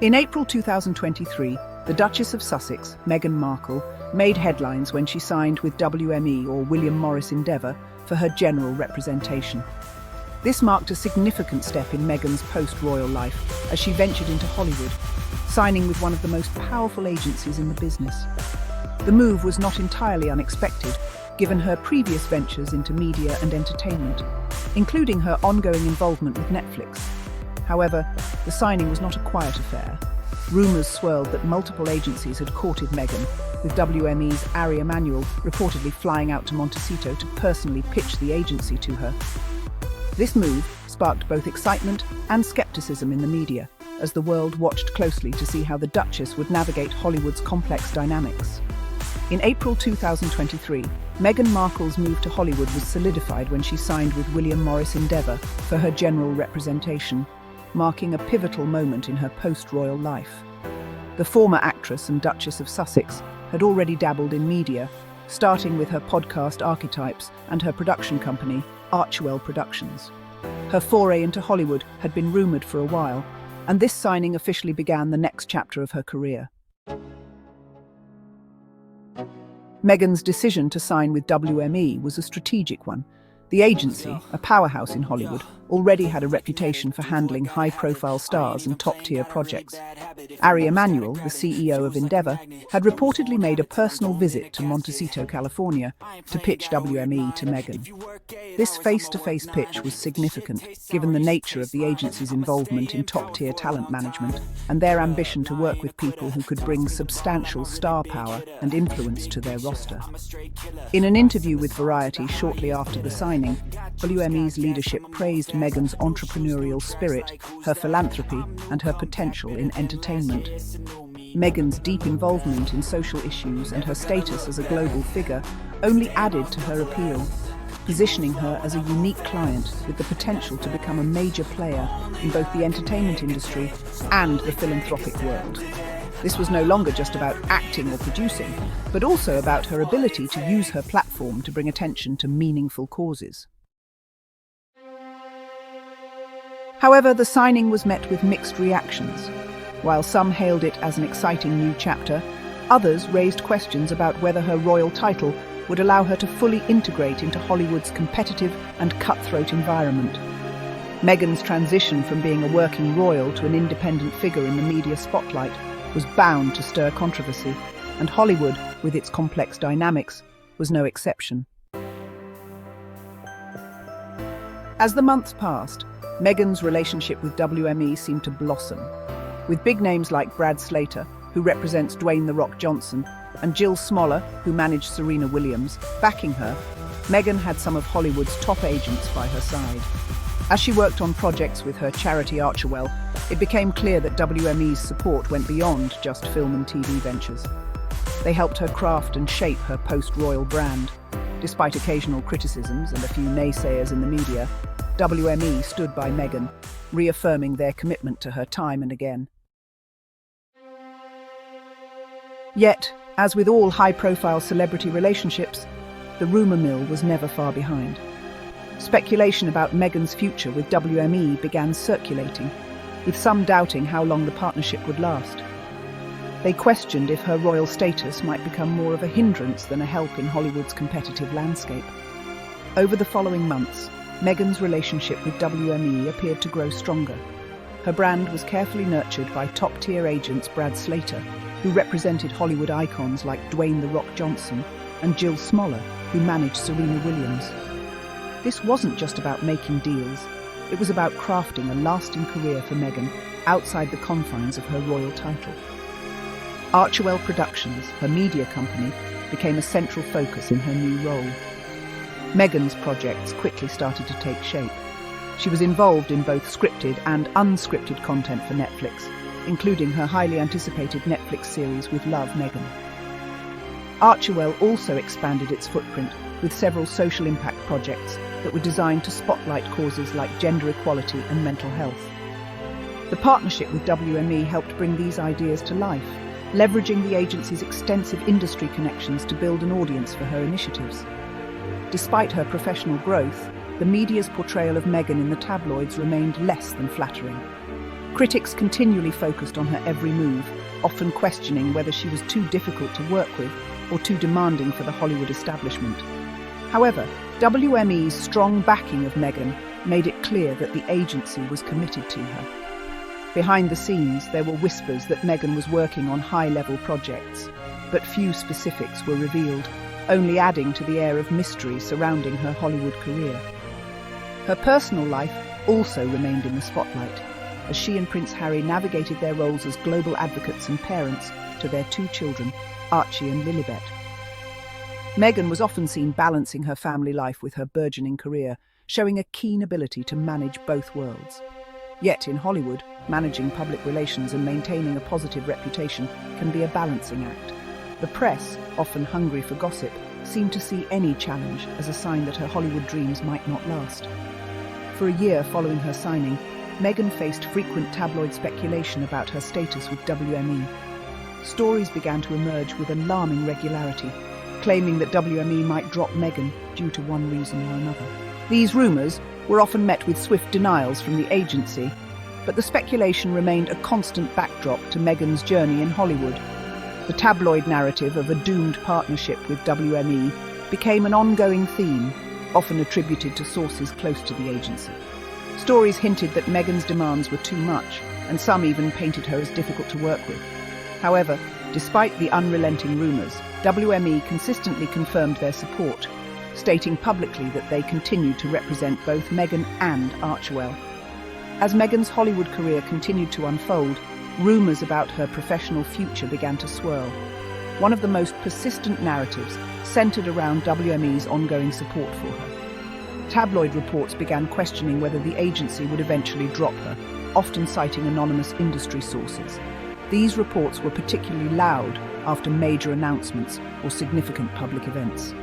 In April 2023, the Duchess of Sussex, Meghan Markle, made headlines when she signed with WME or William Morris Endeavour for her general representation. This marked a significant step in Meghan's post-royal life as she ventured into Hollywood, signing with one of the most powerful agencies in the business. The move was not entirely unexpected, given her previous ventures into media and entertainment, including her ongoing involvement with Netflix. However, the signing was not a quiet affair. Rumours swirled that multiple agencies had courted Meghan, with WME's Ari Emanuel reportedly flying out to Montecito to personally pitch the agency to her. This move sparked both excitement and skepticism in the media, as the world watched closely to see how the Duchess would navigate Hollywood's complex dynamics. In April 2023, Meghan Markle's move to Hollywood was solidified when she signed with William Morris Endeavour for her general representation, marking a pivotal moment in her post-royal life. The former actress and Duchess of Sussex had already dabbled in media, starting with her podcast Archetypes and her production company, Archewell Productions. Her foray into Hollywood had been rumoured for a while, and this signing officially began the next chapter of her career. Meghan's decision to sign with WME was a strategic one. The agency, a powerhouse in Hollywood, already had a reputation for handling high-profile stars and top-tier projects. Ari Emanuel, the CEO of Endeavour, had reportedly made a personal visit to Montecito, California, to pitch WME to Meghan. This face-to-face pitch was significant, given the nature of the agency's involvement in top-tier talent management and their ambition to work with people who could bring substantial star power and influence to their roster. In an interview with Variety shortly after the signing, WME's leadership praised Meghan's entrepreneurial spirit, her philanthropy, and her potential in entertainment. Meghan's deep involvement in social issues and her status as a global figure only added to her appeal, positioning her as a unique client with the potential to become a major player in both the entertainment industry and the philanthropic world. This was no longer just about acting or producing, but also about her ability to use her platform to bring attention to meaningful causes. However, the signing was met with mixed reactions. While some hailed it as an exciting new chapter, others raised questions about whether her royal title would allow her to fully integrate into Hollywood's competitive and cutthroat environment. Meghan's transition from being a working royal to an independent figure in the media spotlight was bound to stir controversy, and Hollywood, with its complex dynamics, was no exception. As the months passed, Meghan's relationship with WME seemed to blossom. With big names like Brad Slater, who represents Dwayne "The Rock" Johnson, and Jill Smoller, who managed Serena Williams, backing her, Meghan had some of Hollywood's top agents by her side. As she worked on projects with her charity Archewell, it became clear that WME's support went beyond just film and TV ventures. They helped her craft and shape her post-royal brand. Despite occasional criticisms and a few naysayers in the media, WME stood by Meghan, reaffirming their commitment to her time and again. Yet, as with all high-profile celebrity relationships, the rumour mill was never far behind. Speculation about Meghan's future with WME began circulating, with some doubting how long the partnership would last. They questioned if her royal status might become more of a hindrance than a help in Hollywood's competitive landscape. Over the following months, Meghan's relationship with WME appeared to grow stronger. Her brand was carefully nurtured by top-tier agents Brad Slater, who represented Hollywood icons like Dwayne "The Rock" Johnson, and Jill Smoller, who managed Serena Williams. This wasn't just about making deals, it was about crafting a lasting career for Meghan outside the confines of her royal title. Archewell Productions, her media company, became a central focus in her new role. Meghan's projects quickly started to take shape. She was involved in both scripted and unscripted content for Netflix, including her highly anticipated Netflix series with Love, Meghan. Archewell also expanded its footprint with several social impact projects that were designed to spotlight causes like gender equality and mental health. The partnership with WME helped bring these ideas to life, leveraging the agency's extensive industry connections to build an audience for her initiatives. Despite her professional growth, the media's portrayal of Meghan in the tabloids remained less than flattering. Critics continually focused on her every move, often questioning whether she was too difficult to work with or too demanding for the Hollywood establishment. However, WME's strong backing of Meghan made it clear that the agency was committed to her. Behind the scenes, there were whispers that Meghan was working on high-level projects, but few specifics were revealed, only adding to the air of mystery surrounding her Hollywood career. Her personal life also remained in the spotlight, as she and Prince Harry navigated their roles as global advocates and parents to their two children, Archie and Lilibet. Meghan was often seen balancing her family life with her burgeoning career, showing a keen ability to manage both worlds. Yet in Hollywood, managing public relations and maintaining a positive reputation can be a balancing act. The press, often hungry for gossip, seemed to see any challenge as a sign that her Hollywood dreams might not last. For a year following her signing, Meghan faced frequent tabloid speculation about her status with WME. Stories began to emerge with alarming regularity, claiming that WME might drop Meghan due to one reason or another. These rumours were often met with swift denials from the agency, but the speculation remained a constant backdrop to Meghan's journey in Hollywood. The tabloid narrative of a doomed partnership with WME became an ongoing theme, often attributed to sources close to the agency. Stories hinted that Meghan's demands were too much, and some even painted her as difficult to work with. However, despite the unrelenting rumours, WME consistently confirmed their support, stating publicly that they continued to represent both Meghan and Archewell. As Meghan's Hollywood career continued to unfold, rumours about her professional future began to swirl. One of the most persistent narratives centred around WME's ongoing support for her. Tabloid reports began questioning whether the agency would eventually drop her, often citing anonymous industry sources. These reports were particularly loud after major announcements or significant public events.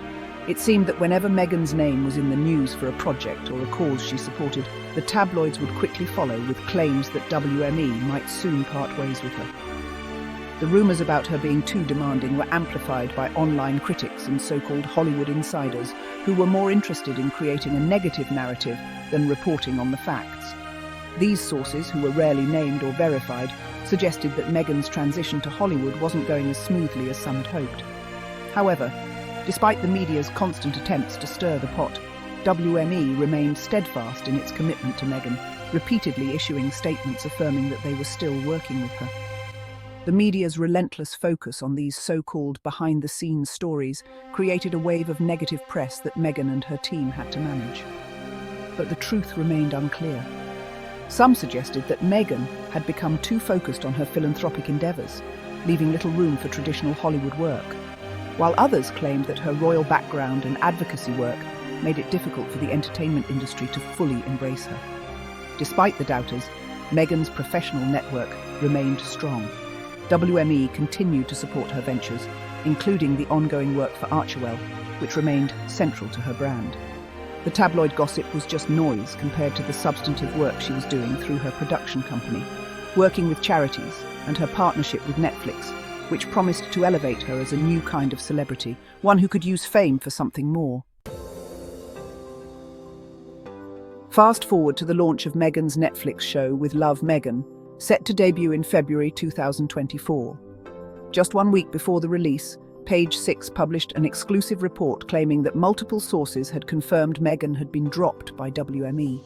It seemed that whenever Meghan's name was in the news for a project or a cause she supported, the tabloids would quickly follow with claims that WME might soon part ways with her. The rumours about her being too demanding were amplified by online critics and so-called Hollywood insiders who were more interested in creating a negative narrative than reporting on the facts. These sources, who were rarely named or verified, suggested that Meghan's transition to Hollywood wasn't going as smoothly as some had hoped. However, despite the media's constant attempts to stir the pot, WME remained steadfast in its commitment to Meghan, repeatedly issuing statements affirming that they were still working with her. The media's relentless focus on these so-called behind-the-scenes stories created a wave of negative press that Meghan and her team had to manage. But the truth remained unclear. Some suggested that Meghan had become too focused on her philanthropic endeavours, leaving little room for traditional Hollywood work, while others claimed that her royal background and advocacy work made it difficult for the entertainment industry to fully embrace her. Despite the doubters, Meghan's professional network remained strong. WME continued to support her ventures, including the ongoing work for Archewell, which remained central to her brand. The tabloid gossip was just noise compared to the substantive work she was doing through her production company, working with charities, and her partnership with Netflix, which promised to elevate her as a new kind of celebrity, one who could use fame for something more. Fast forward to the launch of Meghan's Netflix show With Love, Meghan, set to debut in February 2024. Just 1 week before the release, Page Six published an exclusive report claiming that multiple sources had confirmed Meghan had been dropped by WME.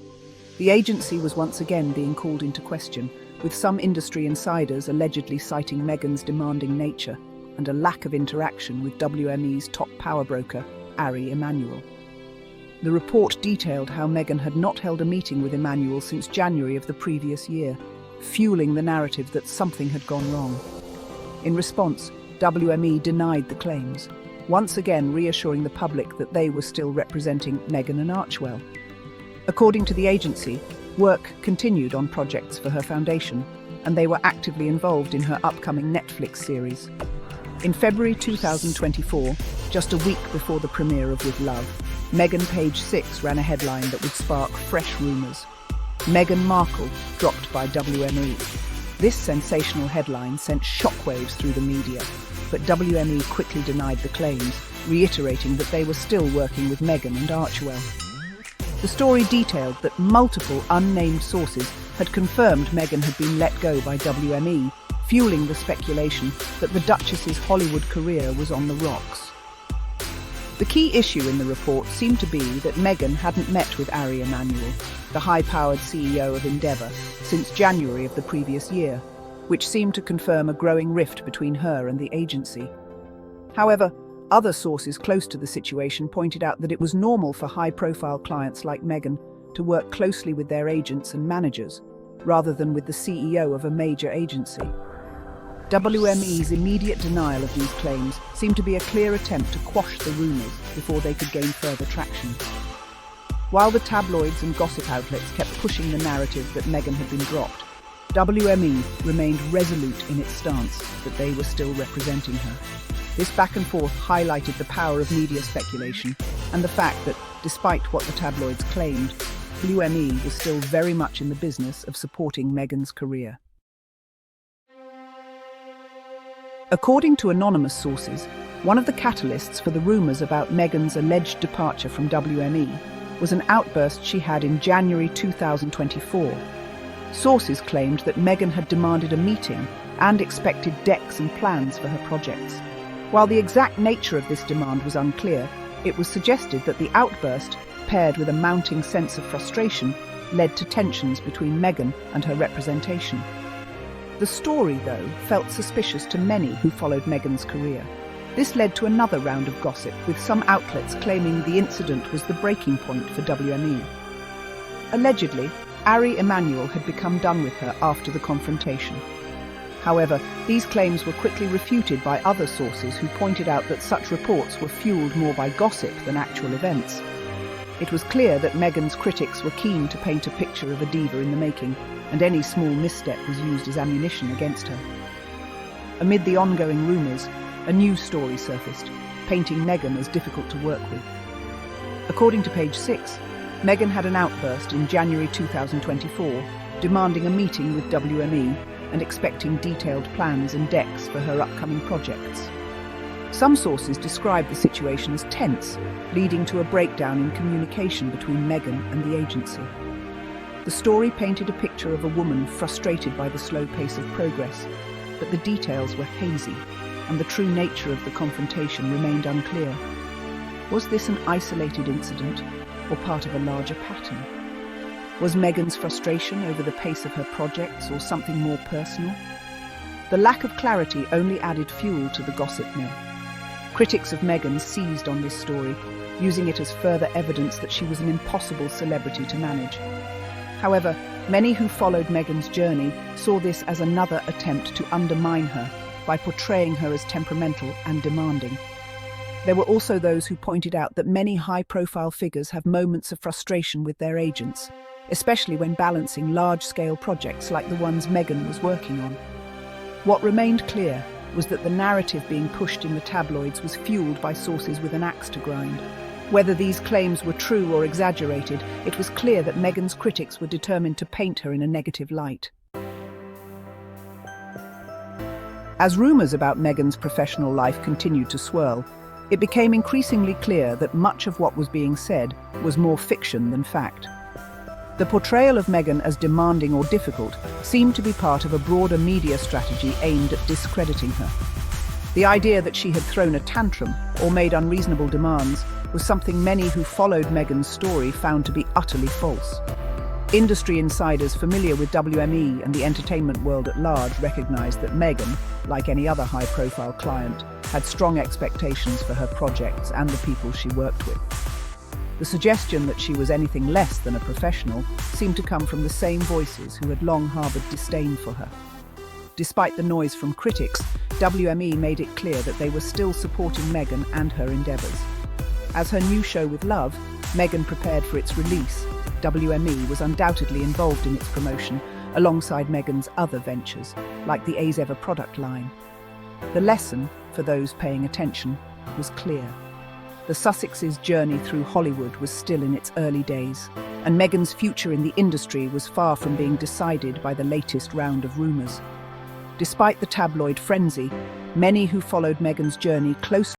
The agency was once again being called into question, with some industry insiders allegedly citing Meghan's demanding nature and a lack of interaction with WME's top power broker, Ari Emanuel. The report detailed how Meghan had not held a meeting with Emanuel since January of the previous year, fueling the narrative that something had gone wrong. In response, WME denied the claims, once again reassuring the public that they were still representing Meghan and Archewell. According to the agency, work continued on projects for her foundation, and they were actively involved in her upcoming Netflix series. In February 2024, just a week before the premiere of With Love, Meghan Page Six ran a headline that would spark fresh rumours. Meghan Markle dropped by WME. This sensational headline sent shockwaves through the media, but WME quickly denied the claims, reiterating that they were still working with Meghan and Archewell. The story detailed that multiple unnamed sources had confirmed Meghan had been let go by WME, fueling the speculation that the Duchess's Hollywood career was on the rocks. The key issue in the report seemed to be that Meghan hadn't met with Harry Emanuel, the high-powered CEO of Endeavour, since January of the previous year, which seemed to confirm a growing rift between her and the agency. However, other sources close to the situation pointed out that it was normal for high-profile clients like Meghan to work closely with their agents and managers, rather than with the CEO of a major agency. WME's immediate denial of these claims seemed to be a clear attempt to quash the rumours before they could gain further traction. While the tabloids and gossip outlets kept pushing the narrative that Meghan had been dropped, WME remained resolute in its stance that they were still representing her. This back and forth highlighted the power of media speculation and the fact that, despite what the tabloids claimed, WME was still very much in the business of supporting Meghan's career. According to anonymous sources, one of the catalysts for the rumours about Meghan's alleged departure from WME was an outburst she had in January 2024. Sources claimed that Meghan had demanded a meeting and expected decks and plans for her projects. While the exact nature of this demand was unclear, it was suggested that the outburst, paired with a mounting sense of frustration, led to tensions between Meghan and her representation. The story, though, felt suspicious to many who followed Meghan's career. This led to another round of gossip, with some outlets claiming the incident was the breaking point for WME. Allegedly, Harry Emanuel had become done with her after the confrontation. However, these claims were quickly refuted by other sources who pointed out that such reports were fueled more by gossip than actual events. It was clear that Meghan's critics were keen to paint a picture of a diva in the making, and any small misstep was used as ammunition against her. Amid the ongoing rumours, a new story surfaced, painting Meghan as difficult to work with. According to page 6, Meghan had an outburst in January 2024, demanding a meeting with WME and expecting detailed plans and decks for her upcoming projects. Some sources describe the situation as tense, leading to a breakdown in communication between Meghan and the agency. The story painted a picture of a woman frustrated by the slow pace of progress, but the details were hazy, and the true nature of the confrontation remained unclear. Was this an isolated incident, or part of a larger pattern? Was Meghan's frustration over the pace of her projects, or something more personal? The lack of clarity only added fuel to the gossip mill. Critics of Meghan seized on this story, using it as further evidence that she was an impossible celebrity to manage. However, many who followed Meghan's journey saw this as another attempt to undermine her by portraying her as temperamental and demanding. There were also those who pointed out that many high-profile figures have moments of frustration with their agents, especially when balancing large-scale projects like the ones Meghan was working on. What remained clear was that the narrative being pushed in the tabloids was fueled by sources with an axe to grind. Whether these claims were true or exaggerated, it was clear that Meghan's critics were determined to paint her in a negative light. As rumours about Meghan's professional life continued to swirl, it became increasingly clear that much of what was being said was more fiction than fact. The portrayal of Meghan as demanding or difficult seemed to be part of a broader media strategy aimed at discrediting her. The idea that she had thrown a tantrum or made unreasonable demands was something many who followed Meghan's story found to be utterly false. Industry insiders familiar with WME and the entertainment world at large recognized that Meghan, like any other high-profile client, had strong expectations for her projects and the people she worked with. The suggestion that she was anything less than a professional seemed to come from the same voices who had long harbored disdain for her. Despite the noise from critics, WME made it clear that they were still supporting Meghan and her endeavours. As her new show with Love, Meghan prepared for its release, WME was undoubtedly involved in its promotion, alongside Meghan's other ventures, like the As Ever product line. The lesson, for those paying attention, was clear. The Sussexes' journey through Hollywood was still in its early days, and Meghan's future in the industry was far from being decided by the latest round of rumours. Despite the tabloid frenzy, many who followed Meghan's journey closely